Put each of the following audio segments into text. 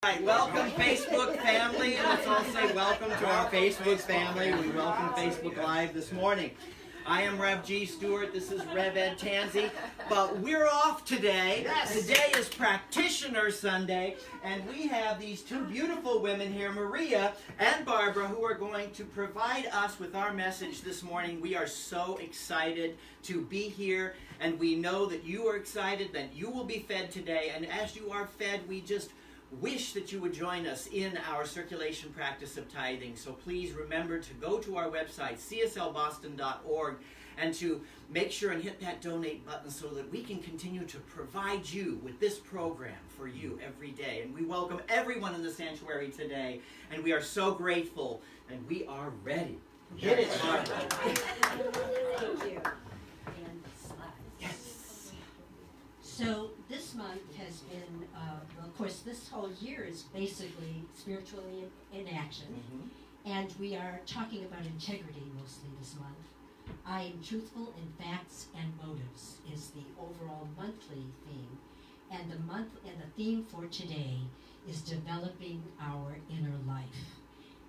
Right, welcome Facebook family. Let's all say welcome to our Facebook family. We welcome Facebook Live this morning. I am Rev G. Stewart. This is Rev Ed Tansey. But we're off today. Yes. Today is Practitioner Sunday. And we have these two beautiful women here, Maria and Barbara, who are going to provide us with our message this morning. We are so excited to be here. And we know that you are excited, that you will be fed today. And as you are fed, we just wish that you would join us in our circulation practice of tithing. So please remember to go to our website, cslboston.org, and to make sure and hit that donate button so that we can continue to provide you with this program for you every day. And we welcome everyone in the sanctuary today, and we are so grateful, and we are ready. Hit it, Barbara. Thank you. And slides. Yes. So this month has been, well, of course, this whole year is basically spiritually in action. Mm-hmm. And we are talking about integrity mostly this month. I am truthful in facts and motives is the overall monthly theme. And the theme for today is developing our inner life.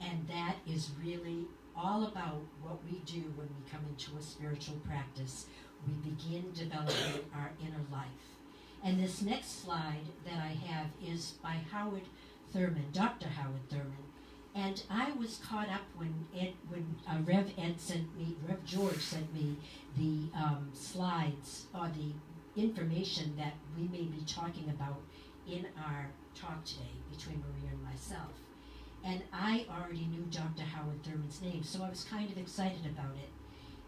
And that is really all about what we do when we come into a spiritual practice. We begin developing our inner life. And this next slide that I have is by Howard Thurman, Dr. Howard Thurman. And I was caught up when Rev George sent me the slides or the information that we may be talking about in our talk today between Maria and myself. And I already knew Dr. Howard Thurman's name, so I was kind of excited about it.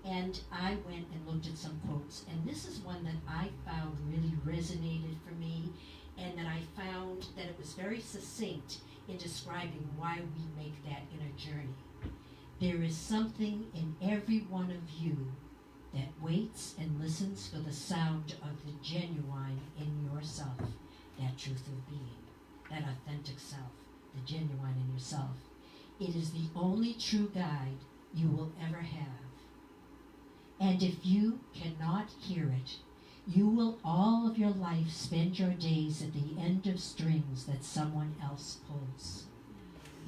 And I went and looked at some quotes, and this is one that I found really resonated for me, and that I found that it was very succinct in describing why we make that inner journey. There is something in every one of you that waits and listens for the sound of the genuine in yourself, that truth of being, that authentic self, the genuine in yourself. It is the only true guide you will ever have. And if you cannot hear it, you will all of your life spend your days at the end of strings that someone else pulls.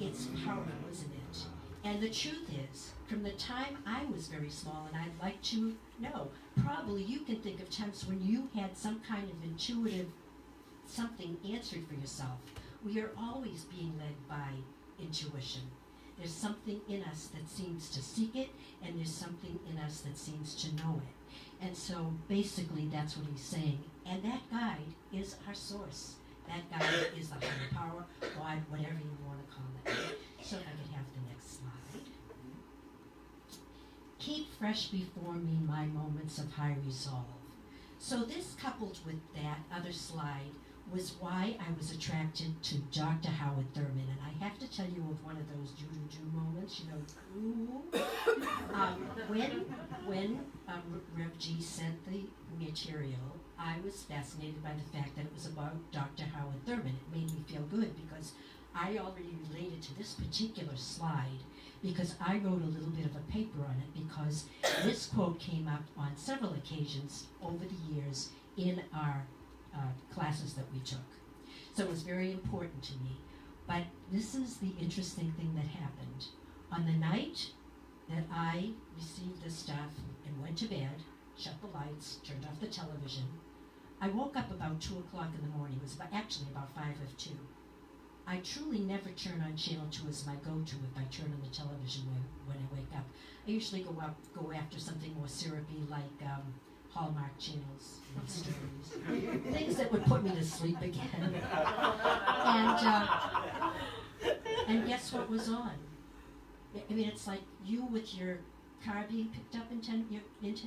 It's powerful, isn't it? And the truth is, from the time I was very small, and I'd like to know, probably you can think of times when you had some kind of intuitive something answered for yourself. We are always being led by intuition. There's something in us that seems to seek it, and there's something in us that seems to know it. And so basically that's what he's saying. And that guide is our source. That guide is the higher power, God, whatever you want to call it. So if I could have the next slide. Keep fresh before me my moments of high resolve. So this coupled with that other slide was why I was attracted to Dr. Howard Thurman. And I have to tell you of one of those do-do-do moments, when Rev G sent the material, I was fascinated by the fact that it was about Dr. Howard Thurman. It made me feel good because I already related to this particular slide because I wrote a little bit of a paper on it because this quote came up on several occasions over the years in our classes that we took. So it was very important to me. But this is the interesting thing that happened. On the night that I received this stuff and went to bed, shut the lights, turned off the television, I woke up about 2 o'clock in the morning. It was actually about 5 of 2. I truly never turn on Channel 2 as my go-to if I turn on the television when I wake up. I usually go after something more syrupy like Hallmark channels and stories, things that would put me to sleep again. And guess what was on? I mean, it's like you with your car being picked up in 10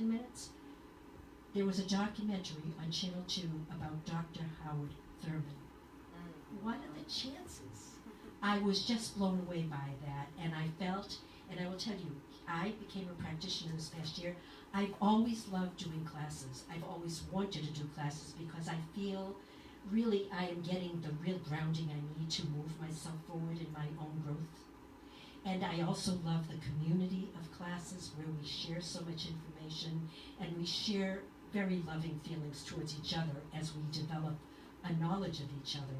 minutes. There was a documentary on Channel 2 about Dr. Howard Thurman. What are the chances? I was just blown away by that, and I felt, and I will tell you, I became a practitioner this past year. I've always loved doing classes. I've always wanted to do classes because I feel really I am getting the real grounding I need to move myself forward in my own growth. And I also love the community of classes where we share so much information and we share very loving feelings towards each other as we develop a knowledge of each other.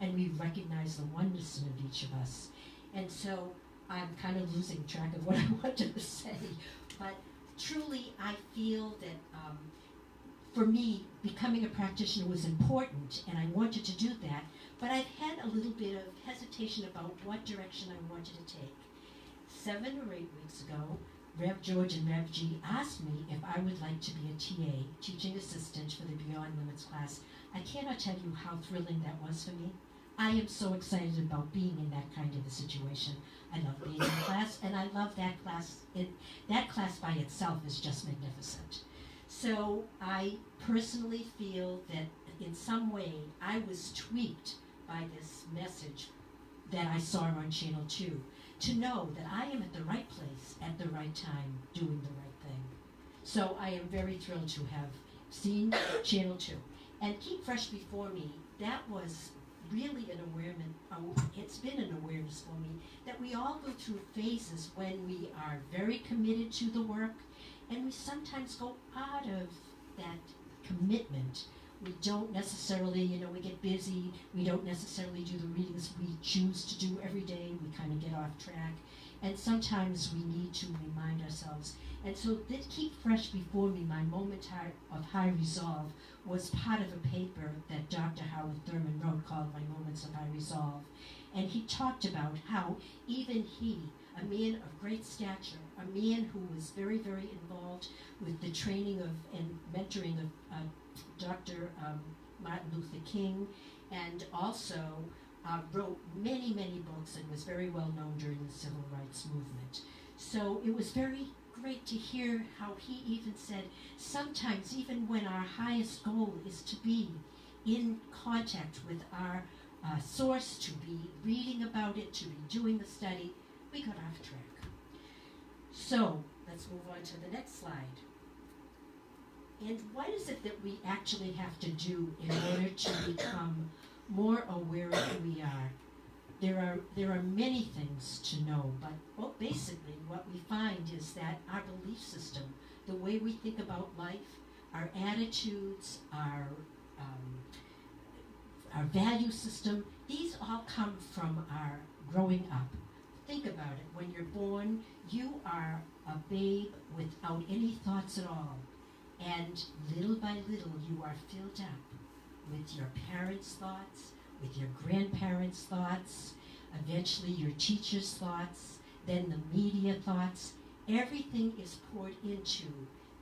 and we recognize the oneness of each of us. And so I'm kind of losing track of what I wanted to say, but truly I feel that for me, becoming a practitioner was important, and I wanted to do that, but I've had a little bit of hesitation about what direction I wanted to take. 7 or 8 weeks ago, Rev George and Rev G asked me if I would like to be a TA, teaching assistant for the Beyond Limits class. I cannot tell you how thrilling that was for me. I am so excited about being in that kind of a situation. I love being in class, and I love that class. That class by itself is just magnificent. So I personally feel that in some way I was tweaked by this message that I saw on Channel 2 to know that I am at the right place at the right time doing the right thing. So I am very thrilled to have seen Channel 2. And Keep Fresh Before Me, that was really an awareness, it's been an awareness for me that we all go through phases when we are very committed to the work, and we sometimes go out of that commitment. We don't necessarily, we get busy, we don't necessarily do the readings we choose to do every day, we kind of get off track, and sometimes we need to remind ourselves. And so this Keep Fresh Before Me, my moment of high resolve, was part of a paper that Dr. Howard Thurman wrote called My Moments of High Resolve. And he talked about how even he, a man of great stature, a man who was very, very involved with the training of and mentoring of Dr. Martin Luther King, and also wrote many, many books and was very well known during the civil rights movement. So it was very great to hear how he even said, sometimes even when our highest goal is to be in contact with our source, to be reading about it, to be doing the study, we got off track. So let's move on to the next slide. And what is it that we actually have to do in order to become more aware of who we are? There are many things to know, but basically what we find is that our belief system, the way we think about life, our attitudes, our value system, these all come from our growing up. Think about it. When you're born, you are a babe without any thoughts at all. And little by little, you are filled up with your parents' thoughts, with your grandparents' thoughts, eventually your teacher's thoughts, then the media thoughts. Everything is poured into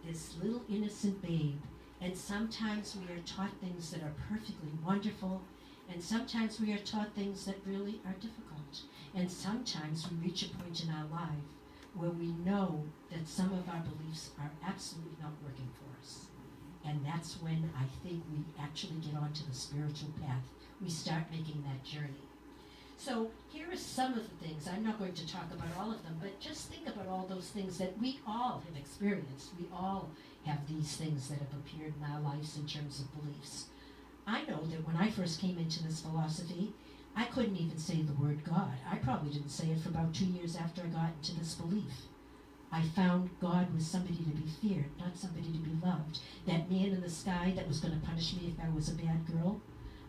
this little innocent babe. And sometimes we are taught things that are perfectly wonderful, and sometimes we are taught things that really are difficult. And sometimes we reach a point in our life where we know that some of our beliefs are absolutely not working for us. And that's when I think we actually get onto the spiritual path. We start making that journey. So here are some of the things. I'm not going to talk about all of them, but just think about all those things that we all have experienced. We all have these things that have appeared in our lives in terms of beliefs. I know that when I first came into this philosophy, I couldn't even say the word God. I probably didn't say it for about 2 years after I got into this belief. I found God was somebody to be feared, not somebody to be loved. That man in the sky that was going to punish me if I was a bad girl.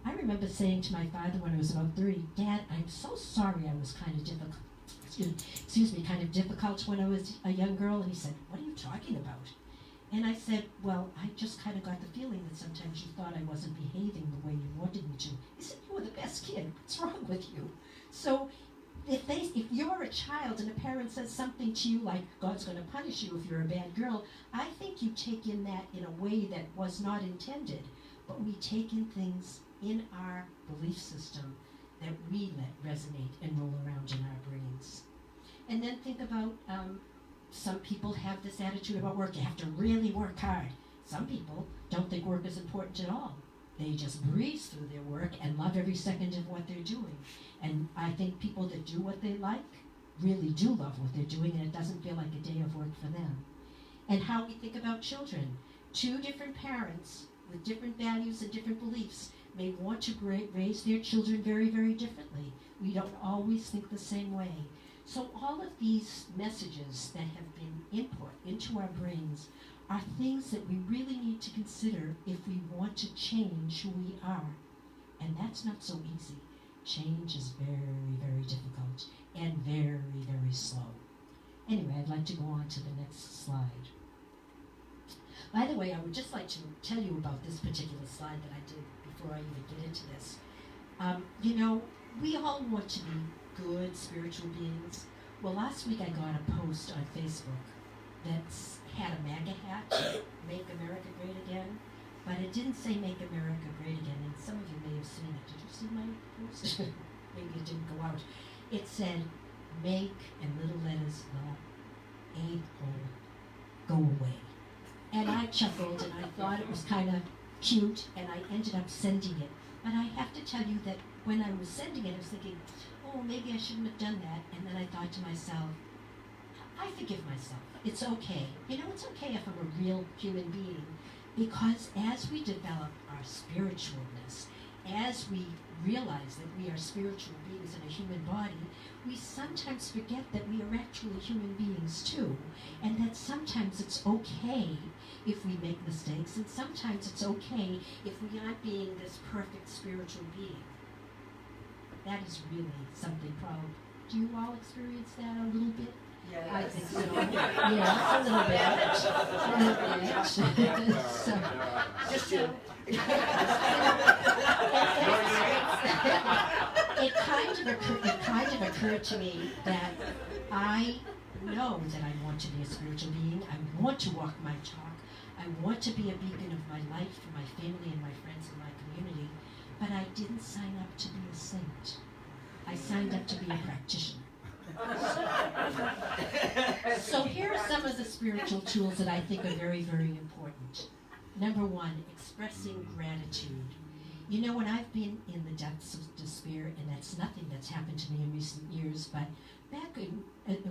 I remember saying to my father when I was about 30, Dad, I'm so sorry I was kind of difficult when I was a young girl. And he said, what are you talking about? And I said, well, I just kind of got the feeling that sometimes you thought I wasn't behaving the way you wanted me to. He said, you were the best kid. What's wrong with you? So if you're a child and a parent says something to you like, God's going to punish you if you're a bad girl, I think you take in that in a way that was not intended. But we take in things in our belief system that we let resonate and roll around in our brains. And then think about some people have this attitude about work. You have to really work hard. Some people don't think work is important at all. They just breeze through their work and love every second of what they're doing. And I think people that do what they like really do love what they're doing, and it doesn't feel like a day of work for them. And how we think about children. 2 different parents with different values and different beliefs may want to raise their children very, very differently. We don't always think the same way. So all of these messages that have been input into our brains are things that we really need to consider if we want to change who we are. And that's not so easy. Change is very, very difficult and very, very slow. Anyway, I'd like to go on to the next slide. By the way, I would just like to tell you about this particular slide that I did before I even get into this. You know, we all want to be good spiritual beings. Well, last week I got a post on Facebook that's had a MAGA hat, Make America Great Again, but it didn't say Make America Great Again, and some of you may have seen it. Did you see my post? Maybe it didn't go out. It said, make, in little letters, the a-hole go away. And I chuckled, and I thought it was kind of cute, and I ended up sending it. But I have to tell you that when I was sending it, I was thinking, oh, maybe I shouldn't have done that. And then I thought to myself, I forgive myself. It's okay. You know, it's okay if I'm a real human being, because as we develop our spiritualness, as we realize that we are spiritual beings in a human body, we sometimes forget that we are actually human beings too, and that sometimes it's okay if we make mistakes, and sometimes it's okay if we aren't being this perfect spiritual being. That is really something probably. Do you all experience that a little bit? Yes. I think so. Yeah, a little bit. So, Just you. it kind of occurred to me that I know that I want to be a spiritual being. I want to walk my talk. I want to be a beacon of my light for my family and my friends and my community. But I didn't sign up to be a saint. I signed up to be a practitioner. So here are some of the spiritual tools that I think are very, very important. Number one, expressing gratitude. You know, when I've been in the depths of despair, and that's nothing that's happened to me in recent years, but back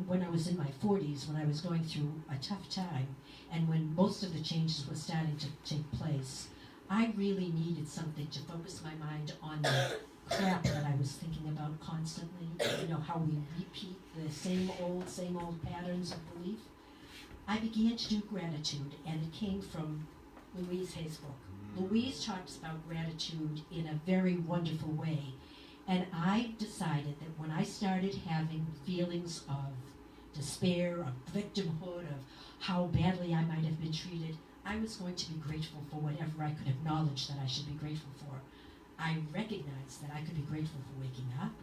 when I was in my 40s, when I was going through a tough time, and when most of the changes were starting to take place, I really needed something to focus my mind on the crap that I was thinking about constantly. You know, how we repeat the same old patterns of belief. I began to do gratitude, and it came from Louise Hay's book. Louise talks about gratitude in a very wonderful way, and I decided that when I started having feelings of despair, of victimhood, of how badly I might have been treated, I was going to be grateful for whatever I could acknowledge that I should be grateful for. I recognized that I could be grateful for waking up,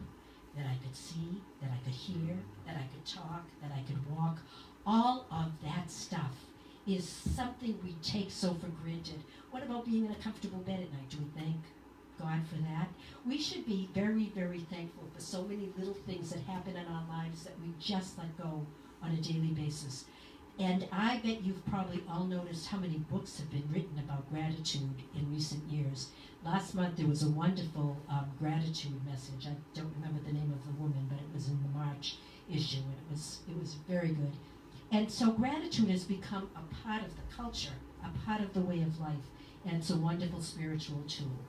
that I could see, that I could hear, that I could talk, that I could walk. All of that stuff is something we take so for granted. What about being in a comfortable bed at night? Do we thank God for that? We should be very, very thankful for so many little things that happen in our lives that we just let go on a daily basis. And I bet you've probably all noticed how many books have been written about gratitude in recent years. Last month there was a wonderful gratitude message. I don't remember the name of the woman, but it was in the March issue, and it was very good. And so gratitude has become a part of the culture, a part of the way of life, and it's a wonderful spiritual tool.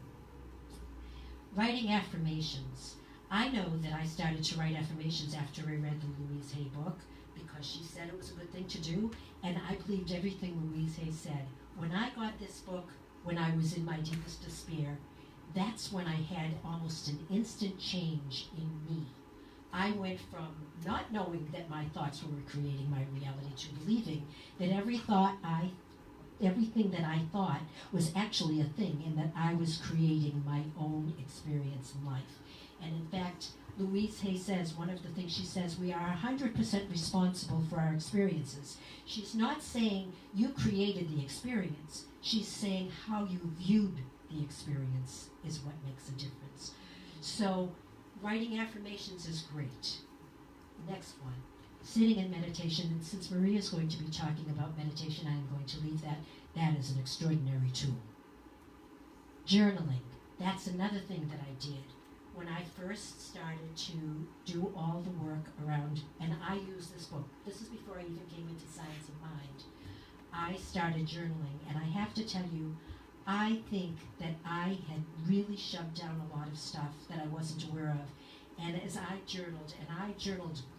Writing affirmations. I know that I started to write affirmations after I read the Louise Hay book, because she said it was a good thing to do, and I believed everything Louise Hay said. When I got this book, when I was in my deepest despair, that's when I had almost an instant change in me. I went from not knowing that my thoughts were creating my reality to believing that everything that I thought was actually a thing, and that I was creating my own experience in life. And in fact, Louise Hay says, one of the things she says, we are 100% responsible for our experiences. She's not saying you created the experience. She's saying how you viewed the experience is what makes a difference. So writing affirmations is great. Next one, sitting in meditation. And since Maria is going to be talking about meditation, I am going to leave that. That is an extraordinary tool. Journaling. That's another thing that I did. When I first started to do all the work around, and I use this book, this is before I even came into Science of Mind, I started journaling, and I have to tell you, I think that I had really shoved down a lot of stuff that I wasn't aware of, and as I journaled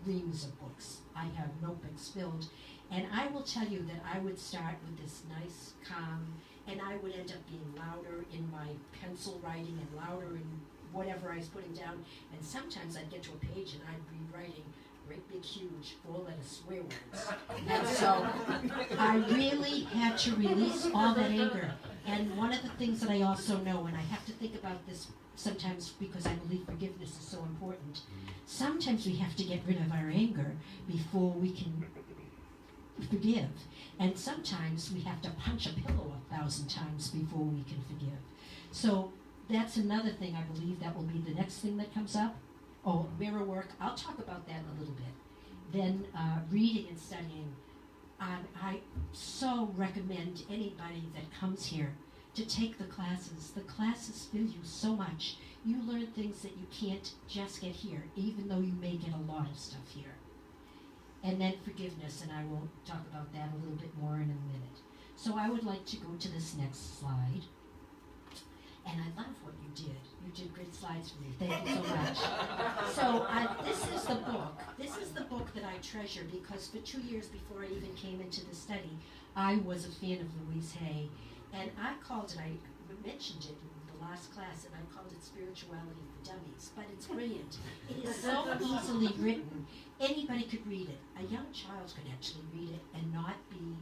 reams of books. I have notebooks filled, and I will tell you that I would start with this nice, calm, and I would end up being louder in my pencil writing and louder in whatever I was putting down, and sometimes I'd get to a page and I'd be writing great big huge 4-letter swear words. And so I really had to release all that anger. And one of the things that I also know, and I have to think about this sometimes because I believe forgiveness is so important, sometimes we have to get rid of our anger before we can forgive. And sometimes we have to punch a pillow 1,000 times before we can forgive. So that's another thing I believe that will be the next thing that comes up. Oh, mirror work. I'll talk about that in a little bit. Then reading and studying. I so recommend anybody that comes here to take the classes. The classes fill you so much. You learn things that you can't just get here, even though you may get a lot of stuff here. And then forgiveness, and I will talk about that a little bit more in a minute. So I would like to go to this next slide. And I love what you did. You did great slides for me. Thank you so much. So this is the book. This is the book that I treasure because for 2 years before I even came into the study, I was a fan of Louise Hay. And I called it, I mentioned it in the last class, and I called it Spirituality for Dummies. But it's brilliant. It is so easily written. Anybody could read it. A young child could actually read it and not be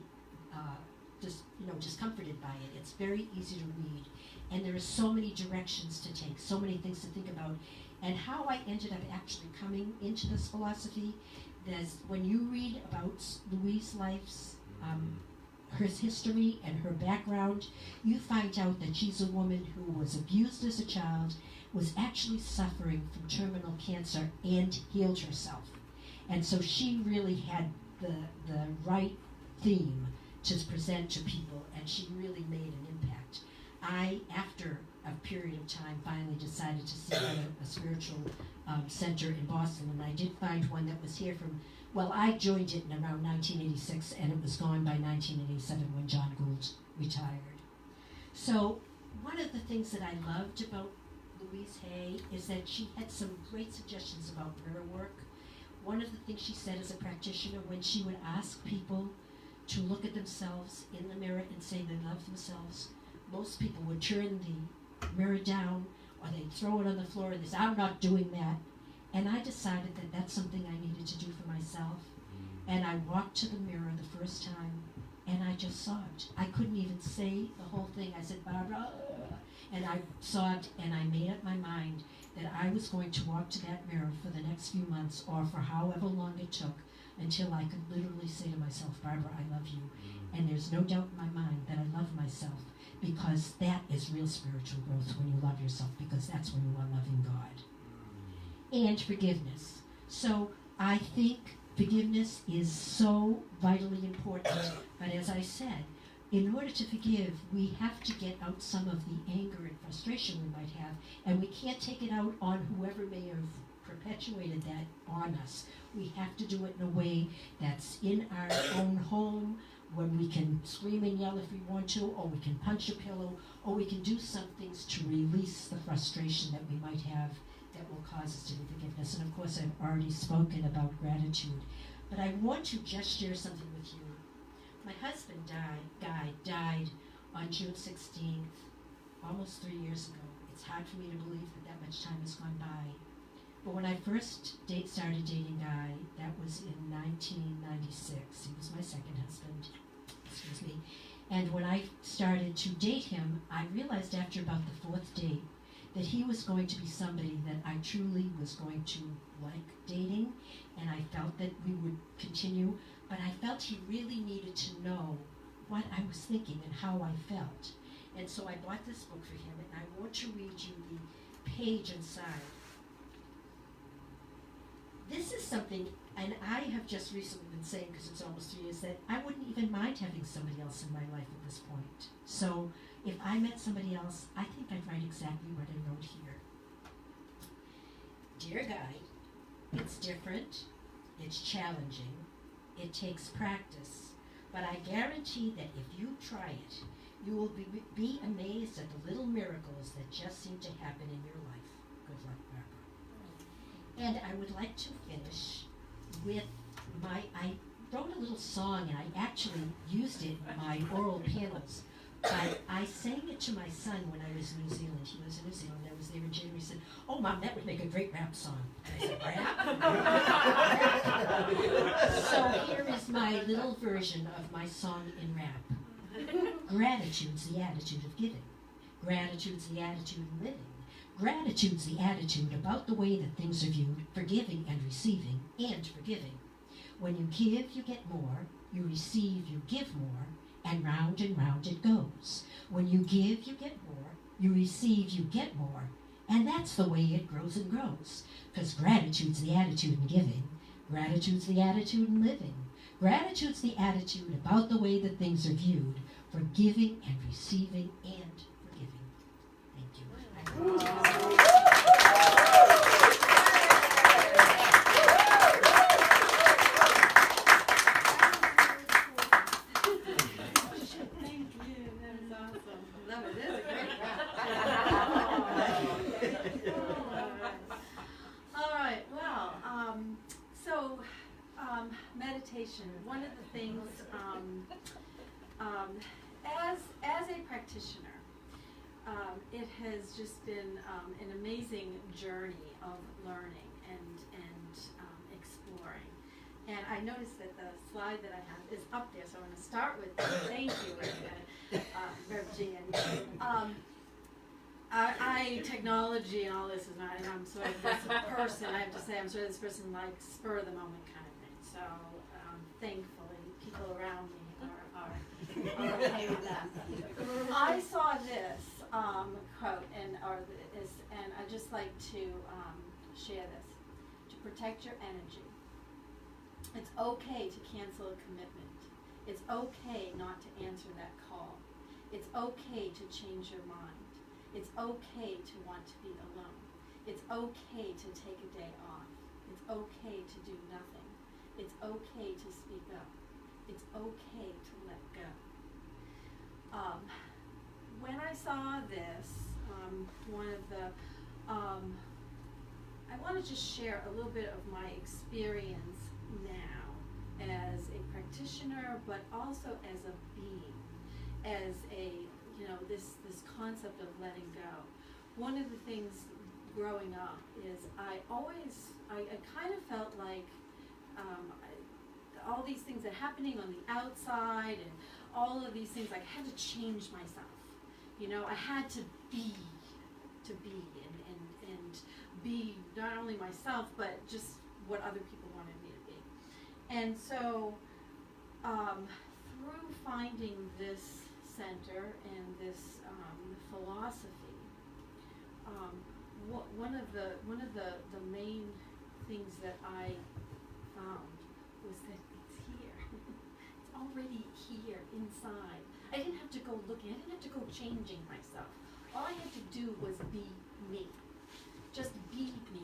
discomforted by it. It's very easy to read. And there are so many directions to take, so many things to think about. And how I ended up actually coming into this philosophy, there's, when you read about Louise's life's, her history and her background, you find out that she's a woman who was abused as a child, was actually suffering from terminal cancer, and healed herself. And so she really had the right theme to present to people, and she really made an impact. I, after a period of time, finally decided to seek out a spiritual center in Boston, and I did find one that was here from, well, I joined it in around 1986, and it was gone by 1987 when John Gould retired. So one of the things that I loved about Louise Hay is that she had some great suggestions about mirror work. One of the things she said as a practitioner, when she would ask people to look at themselves in the mirror and say they love themselves, most people would turn the mirror down, or they'd throw it on the floor and they say, I'm not doing that. And I decided that that's something I needed to do for myself. And I walked to the mirror the first time, and I just sobbed. I couldn't even say the whole thing. I said, Barbara, and I sobbed, and I made up my mind that I was going to walk to that mirror for the next few months, or for however long it took, until I could literally say to myself, Barbara, I love you. And there's no doubt in my mind that I love myself, because that is real spiritual growth, when you love yourself, because that's when you are loving God. And forgiveness. So I think forgiveness is so vitally important. But as I said, in order to forgive, we have to get out some of the anger and frustration we might have, and we can't take it out on whoever may have perpetuated that on us. We have to do it in a way that's in our own home, when we can scream and yell if we want to, or we can punch a pillow, or we can do some things to release the frustration that we might have that will cause us to be forgiveness. And of course, I've already spoken about gratitude. But I want to just share something with you. My husband died on June 16th, almost 3 years ago. It's hard for me to believe that much time has gone by. But when I first started dating Guy, that was in 1996. He was my second husband, excuse me. And when I started to date him, I realized after about the fourth date that he was going to be somebody that I truly was going to like dating, and I felt that we would continue, but I felt he really needed to know what I was thinking and how I felt. And so I bought this book for him, and I want to read you the page inside. This is something, and I have just recently been saying, because it's almost 3 years, that I wouldn't even mind having somebody else in my life at this point. So if I met somebody else, I think I'd write exactly what I wrote here. Dear Guy, it's different, it's challenging, it takes practice, but I guarantee that if you try it, you will be amazed at the little miracles that just seem to happen in your life. Good luck, Barbara. And I would like to finish with I wrote a little song, and I actually used it in my oral panels. But I sang it to my son when I was in New Zealand. He was in New Zealand. I was there in January. He said, "Oh, Mom, that would make a great rap song." And I said, "Rap?" So here is my little version of my song in rap. Gratitude's the attitude of giving. Gratitude's the attitude of living. Gratitude's the attitude about the way that things are viewed, forgiving and receiving, and forgiving. When you give, you get more. You receive, you give more. And round it goes. When you give, you get more. You receive, you get more. And that's the way it grows and grows. Because gratitude's the attitude in giving. Gratitude's the attitude in living. Gratitude's the attitude about the way that things are viewed, forgiving and receiving and forgiving. Thank you. Meditation. One of the things, as a practitioner, it has just been an amazing journey of learning and exploring. And I noticed that the slide that I have is up there, so I'm going to start with thank you, Rev G. Technology and all this is not, and I'm sort of this person, I have to say, I'm sort of this person like spur of the moment kind of thing. So thankfully, people around me are okay with that. I saw this quote, and I'd just like to share this. To protect your energy. It's okay to cancel a commitment. It's okay not to answer that call. It's okay to change your mind. It's okay to want to be alone. It's okay to take a day off. It's okay to do nothing. It's okay to speak up. It's okay to let go. When I saw this, I want to just share a little bit of my experience now as a practitioner, but also as a being, as a this concept of letting go. One of the things growing up is I kind of felt like all these things that are happening on the outside and all of these things, like I had to change myself. I had to be and be not only myself, but just what other people wanted me to be. And so through finding this center and this philosophy, one of the main things that I found was that it's here. It's already here inside. I didn't have to go looking. I didn't have to go changing myself. All I had to do was be me. Just be me.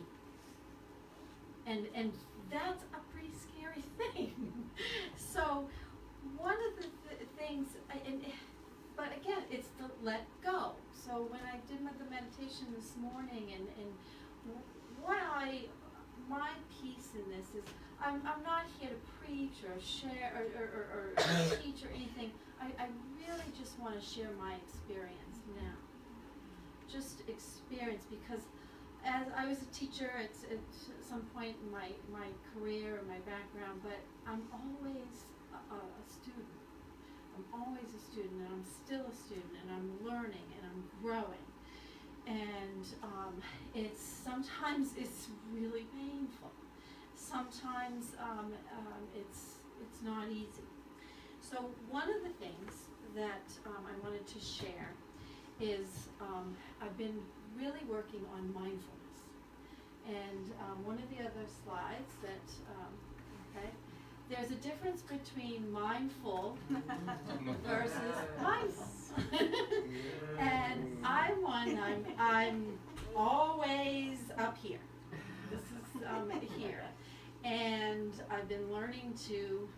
And that's a pretty scary thing. So one of the things, but again, it's the let go. So when I did the meditation this morning, and my piece in this is, I'm not here to preach or share or teach or anything. I really just want to share my experience now. Just experience, because as I was a teacher at some point in my career and my background, but I'm always a student. I'm always a student, and I'm still a student, and I'm learning, and I'm growing. And sometimes it's really painful. Sometimes it's not easy. So one of the things that I wanted to share is I've been really working on mindfulness. And one of the other slides that, there's a difference between mindful versus mindful. And I'm always up here. This is here. And I've been learning to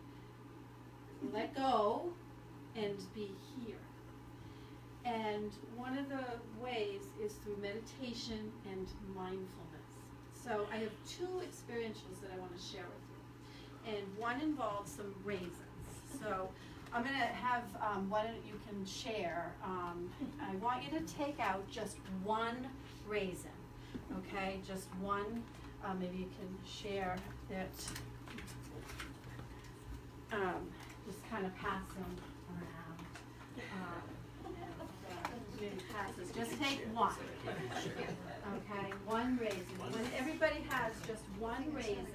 let go and be here. And one of the ways is through meditation and mindfulness. So I have two experientials that I want to share with you. And one involves some raisins. So I'm gonna have, why don't you can share, I want you to take out just one raisin, okay, just one, maybe you can share that, just kind of pass them around, maybe pass this, just take one, okay, one raisin, when everybody has just one raisin.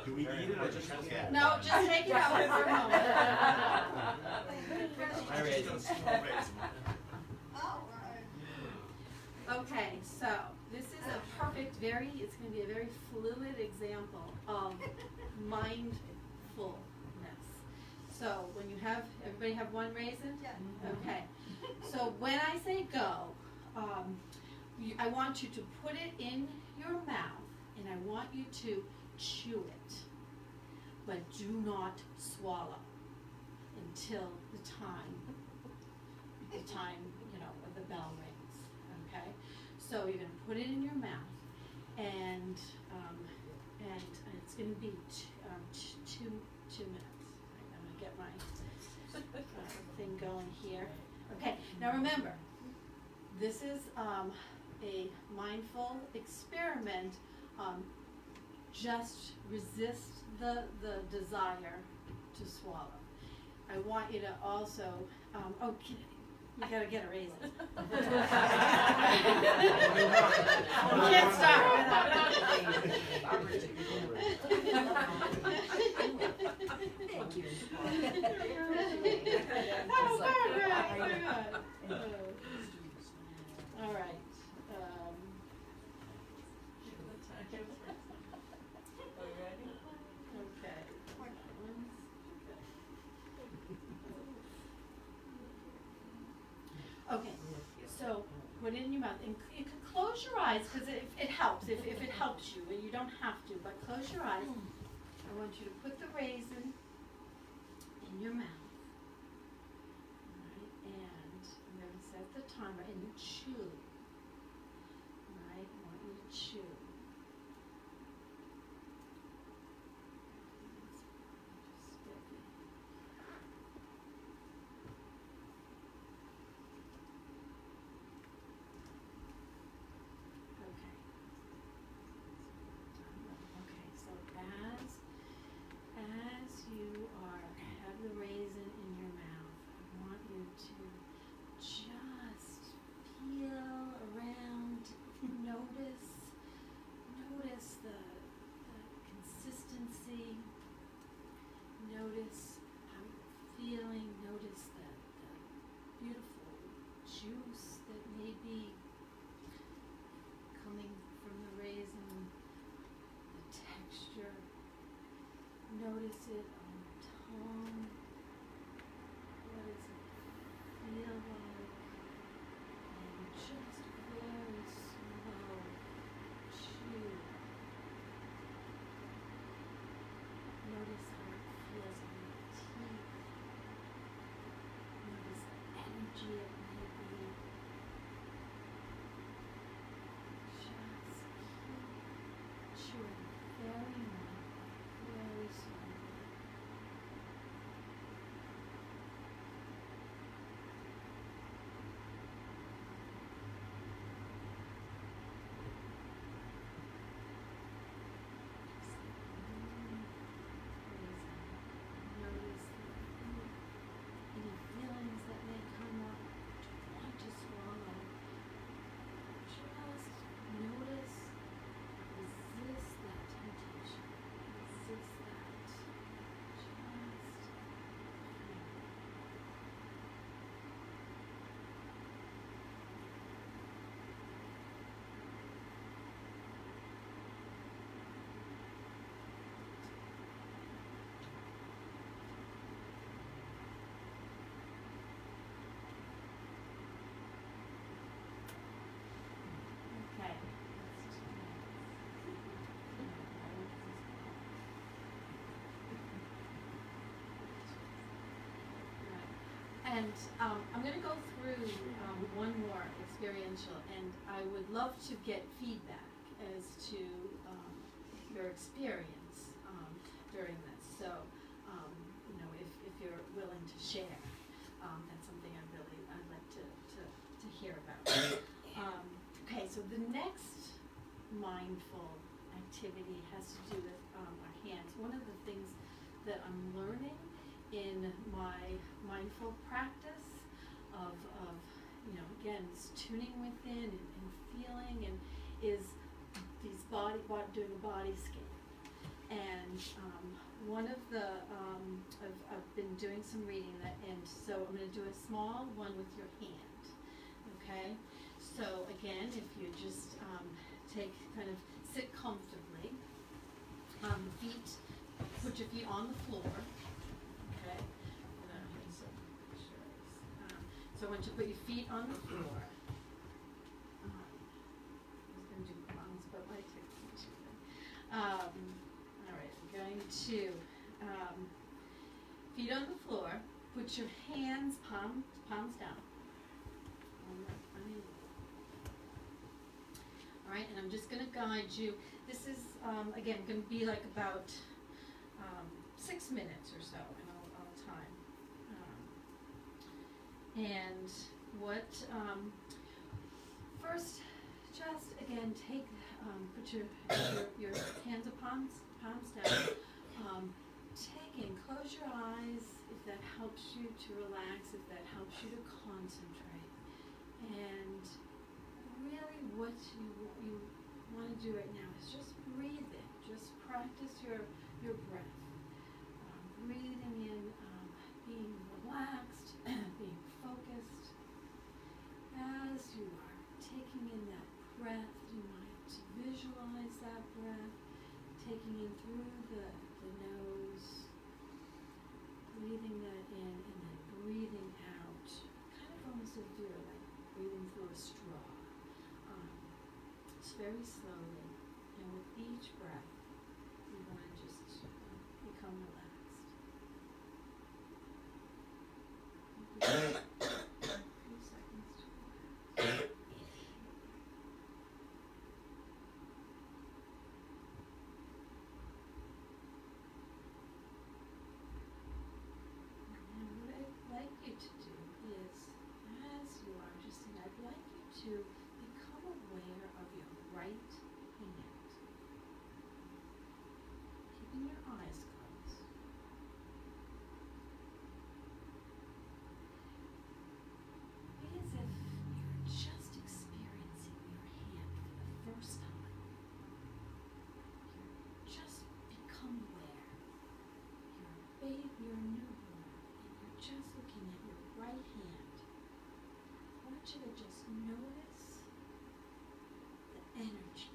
Do we eat it or just look at it? No, just take it out for a moment. I raised a small raisin. Okay, so this is a perfect, it's going to be a very fluid example of mindfulness. So when you have, everybody have one raisin? Yeah. Okay. So when I say go, I want you to put it in your mouth and I want you to chew it, but do not swallow until the time, when the bell rings, okay? So you're gonna put it in your mouth and it's gonna be 2 minutes. Right, I'm gonna get my thing going here. Okay, now remember, this is a mindful experiment. Just resist the desire to swallow. I want you to also, you gotta get a raisin. You can't start. Thank you. Oh, very good. All right. Okay, so put it in your mouth, and you can close your eyes, because it helps, if it helps you, and you don't have to, but close your eyes. I want you to put the raisin in your mouth. Alright, and I'm going to set the timer, and you chew. Alright, I want you to chew. Have the raisin in your mouth, I want you to just feel around, notice the consistency, notice how you're feeling, notice the beautiful juice that may be coming from the raisin, the texture, notice it on your tongue. What does it feel like? And just very slow chew. Notice how it feels on your teeth. Notice the energy it may be. Just keep chewing very lightly, very slowly. Notice any feelings that may come up. Don't want to swallow. Just notice, resist that temptation. Resist that. Just feel. Okay. And I'm going to go through one more experiential, and I would love to get feedback as to your experience. during this. So, if you're willing to share, that's something I'd like to hear about. Okay, so the next mindful activity has to do with our hands. One of the things that I'm learning in my mindful practice of again, it's tuning within and feeling, and is these doing a body scan. And one of the I've been doing some reading that, and so I'm going to do a small one with your hand. Okay, so again, if you just sit comfortably, put your feet on the floor. Okay, so I want you to put your feet on the floor. I was going to do palms, but my technique's too good. All right, I'm going to feet on the floor. Put your hands palms down. All right, and I'm just going to guide you. This is again going to be like about 6 minutes or so in all time. And what first, just again put your hands of palms down. Close your eyes if that helps you to relax, if that helps you to concentrate. And really what you want to do right now is just breathe in. Just practice your breath. Breathing in, being relaxed, being focused. As you are taking in that breath, you might visualize that breath, taking in through the nose, breathing that in, and then breathing out. Kind of almost as if you're like breathing through a straw. Just very slowly, and with each breath, you want to just become relaxed. A few seconds to relax. And what I'd like you to do is, as you are just in, I'd like you to become aware of your right hand. Keeping your eyes closed. Be as if you're just experiencing your hand for the first time. You're just become aware. You're a baby, you're a newborn, and you're just looking at your right hand. I want you to just notice the energy.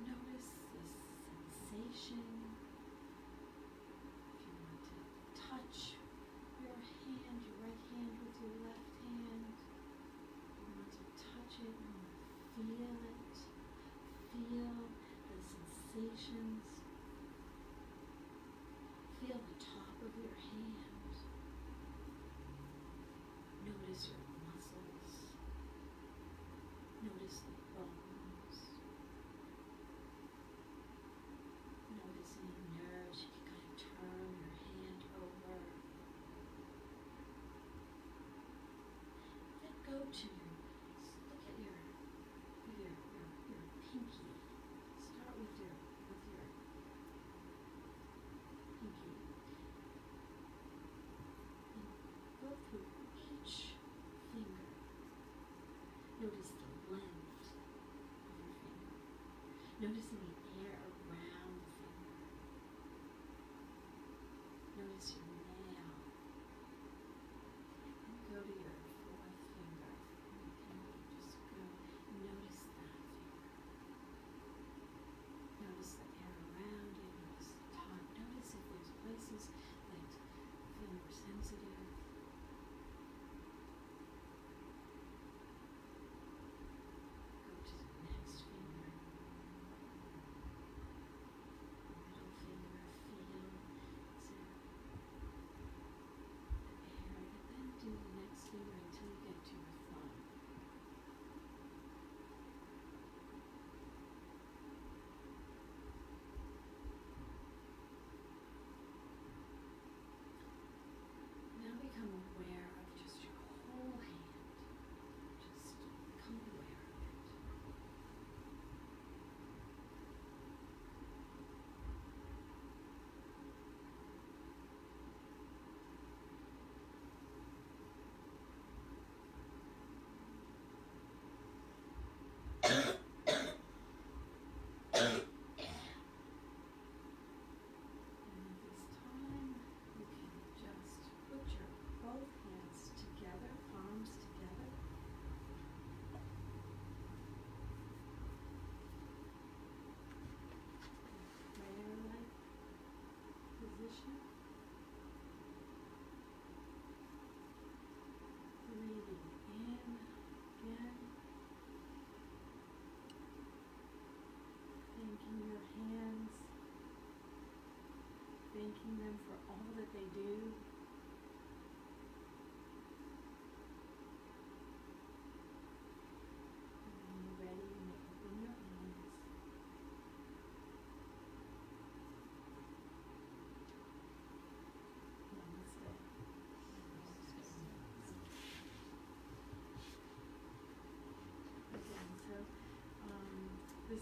Notice the sensation. If you want to touch your hand, your right hand with your left hand, you want to touch it, you want to feel it. Feel the sensations. Feel the top of your hand. Notice your muscles. Notice the bones. Notice any nerves. You can kind of turn your hand over. Then go to look at your pinky. Start with your pinky. And go through each finger. Notice the length of your finger. Notice the air around the finger. Notice your nail. And go to your fourth finger.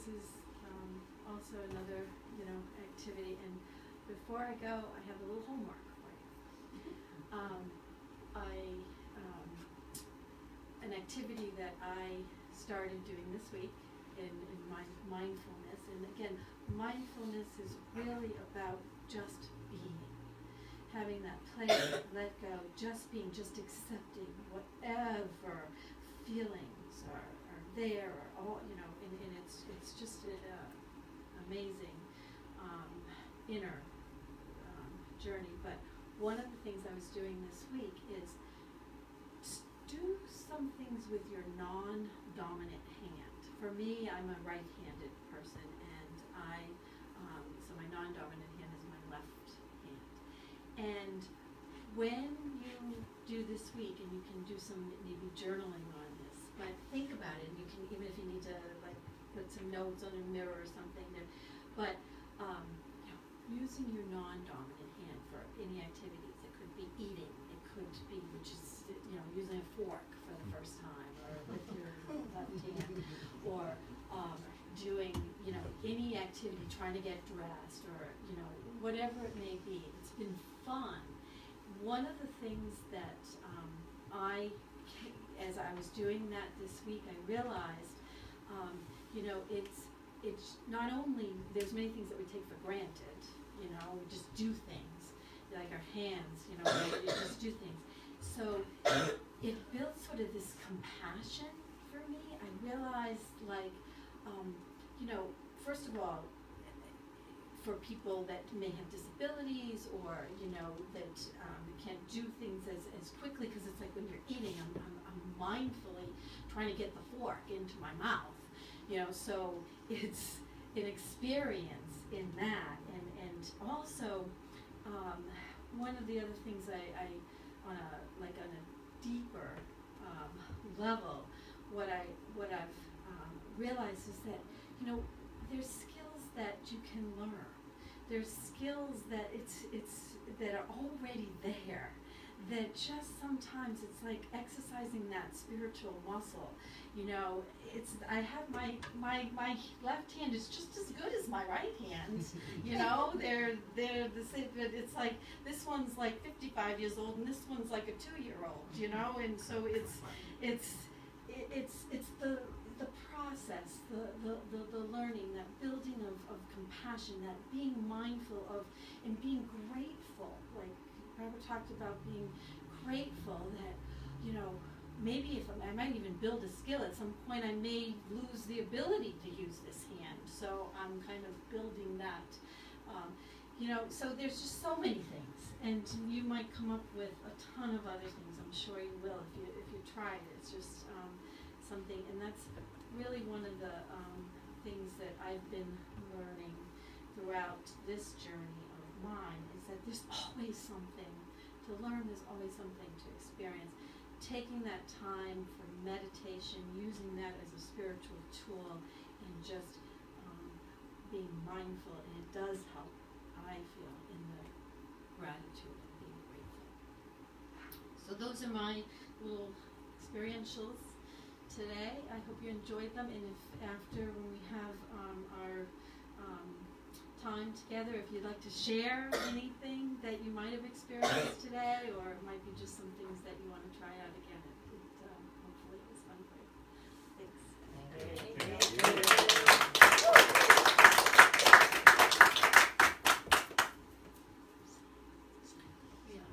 this is also another, activity. And before I go, I have a little homework for you. An activity that I started doing this week in my mindfulness. And again, mindfulness is really about just being. Having that play, let go, just being, just accepting whatever feelings are there, or all, and it's just amazing inner journey. But one of the things I was doing this week is do some things with your non-dominant hand. For me, I'm a right-handed person, and so my non-dominant hand is my left hand. And when you do this week, and you can do some maybe journaling on this, but think about it. You can, even if you need to put some notes on a mirror or something. But using your non-dominant hand for any activities. It could be eating. It could be, which is using a fork for the first time, or with your left hand, or doing any activity, trying to get dressed, or whatever it may be. It's been fun. One of the things that as I was doing that this week, I realized, it's not only, there's many things that we take for granted, we just do things, like our hands, we just do things. So it built sort of this compassion for me. I realized, first of all, for people that may have disabilities, or that can't do things as quickly, because it's like when you're eating, I'm mindfully trying to get the fork into my mouth, so it's an experience in that. And also one of the other things I on a deeper level, what I've realized is that there's skills that you can learn. There's skills that that are already there, that just sometimes it's like exercising that spiritual muscle. I have my left hand is just as good as my right hand. They're the same, but it's like this one's like 55 years old and this one's like a 2-year-old. And so it's the process, the learning, that building of compassion, that being mindful of, and being grateful. Like Robert talked about being grateful that, maybe if I might even build a skill at some point, I may lose the ability to use this hand. So I'm kind of building that. So there's just so many things, and you might come up with a ton of other things. I'm sure you will if you try it. It's just something, and that's really one of the things that I've been learning throughout this journey of mine, is that there's always something to learn. There's always something to experience. Taking that time for meditation, using that as a spiritual tool, and just being mindful, and it does help, I feel, in the gratitude and being grateful. So those are my little experientials today. I hope you enjoyed them, and if after, when we have our time together, if you'd like to share anything that you might have experienced today, or it might be just some things that you want to try out again, hopefully it was fun for you. Thanks. Yeah.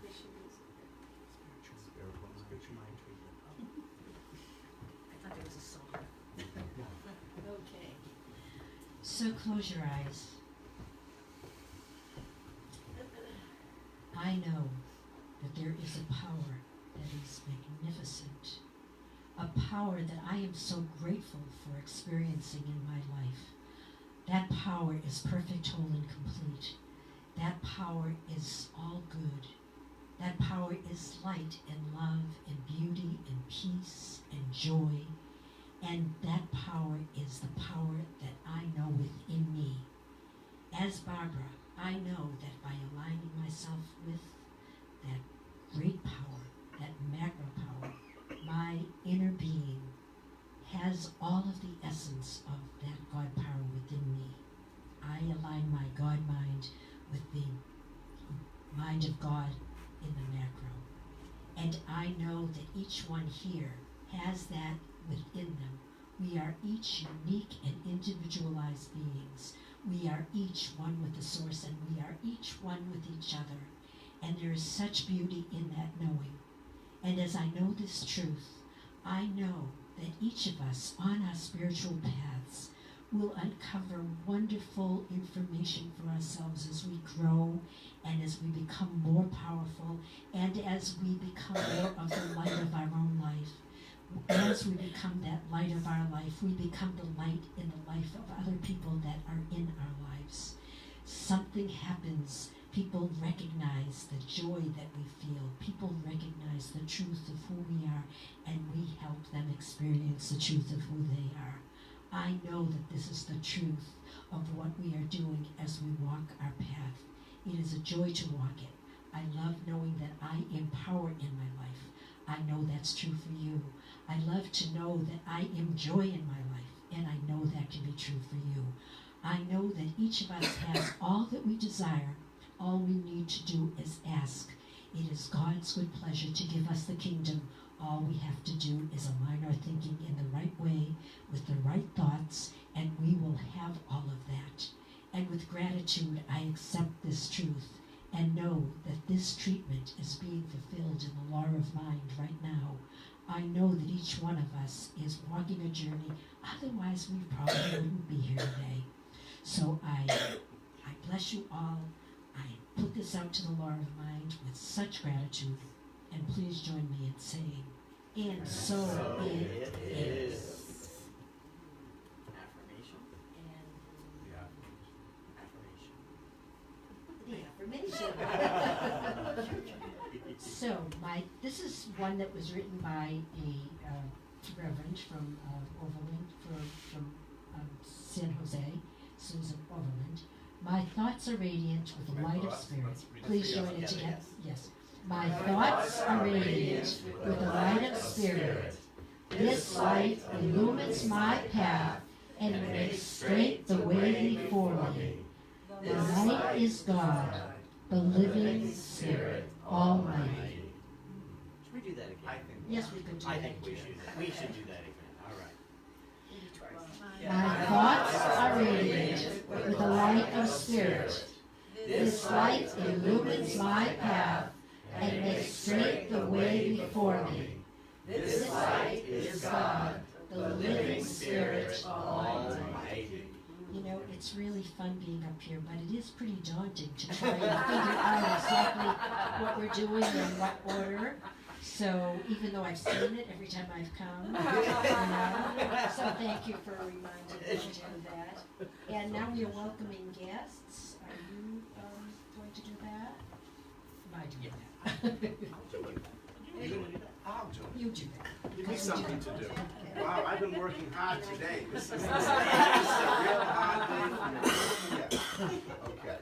There should be some. I thought there was a song. Okay. So close your eyes. I know that there is a power that is magnificent, a power that I am so grateful for experiencing in my life. That power is perfect, whole, and complete. That power is all good. That power is light and love and beauty and peace and joy. And that power is the power that I know within me. As Barbara, I know that by aligning myself with that great power, that macro power, my inner being has has all of the essence of that God power within me. I align my God mind with the mind of God in the macro. And I know that each one here has that within them. We are each unique and individualized beings. We are each one with the source, and we are each one with each other. And there is such beauty in that knowing. And as I know this truth, I know that each of us on our spiritual paths will uncover wonderful information for ourselves as we grow and as we become more powerful and as we become more of the light of our own life. As we become that light of our life, we become the light in the life of other people that are in our lives. Something happens. People recognize the joy that we feel. People recognize the truth of who we are, and we help them experience the truth of who they are. I know that this is the truth of what we are doing as we walk our path. It is a joy to walk it. I love knowing that I am power in my life. I know that's true for you. I love to know that I am joy in my life, and I know that can be true for you. I know that each of us has all that we desire. All we need to do is ask. It is God's good pleasure to give us the kingdom. All we have to do is align our thinking in the right way, with the right thoughts, and we will have all of that. And with gratitude, I accept this truth and know that this treatment is being fulfilled in the law of mind right now. I know that each one of us is walking a journey, otherwise we probably wouldn't be here today. So I bless you all. I put this out to the law of mind with such gratitude, and please join me in saying, and so it is. Affirmation. The affirmation. So, this is one that was written by a reverend from Overland, from San Jose, Susan Overland. My thoughts are radiant with the light of spirit. Please join it together. Yes. My thoughts are radiant with the light of spirit. This light illumines my path and makes straight the way before me. The light is God, the living Spirit Almighty. Should we do that again? Yes, we could do that. I think we should. We should do that again. All right. My thoughts are radiant with the light of spirit. This light illumines my path and makes straight the way before me. This light is God, the living Spirit Almighty. You know, it's really fun being up here, but it is pretty daunting to try and figure out exactly what we're doing and what order. So even though I've seen it every time I've come, so thank you for reminding me to do that. And now we are welcoming guests. Are you going to do that? I do that. I'll do it. You do that. Give me something to do. Okay. Wow, I've been working hard today. This is a real hard day for me. Yeah. Okay.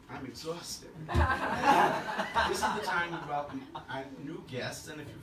I'm exhausted. This is the time we welcome our new guests, and if you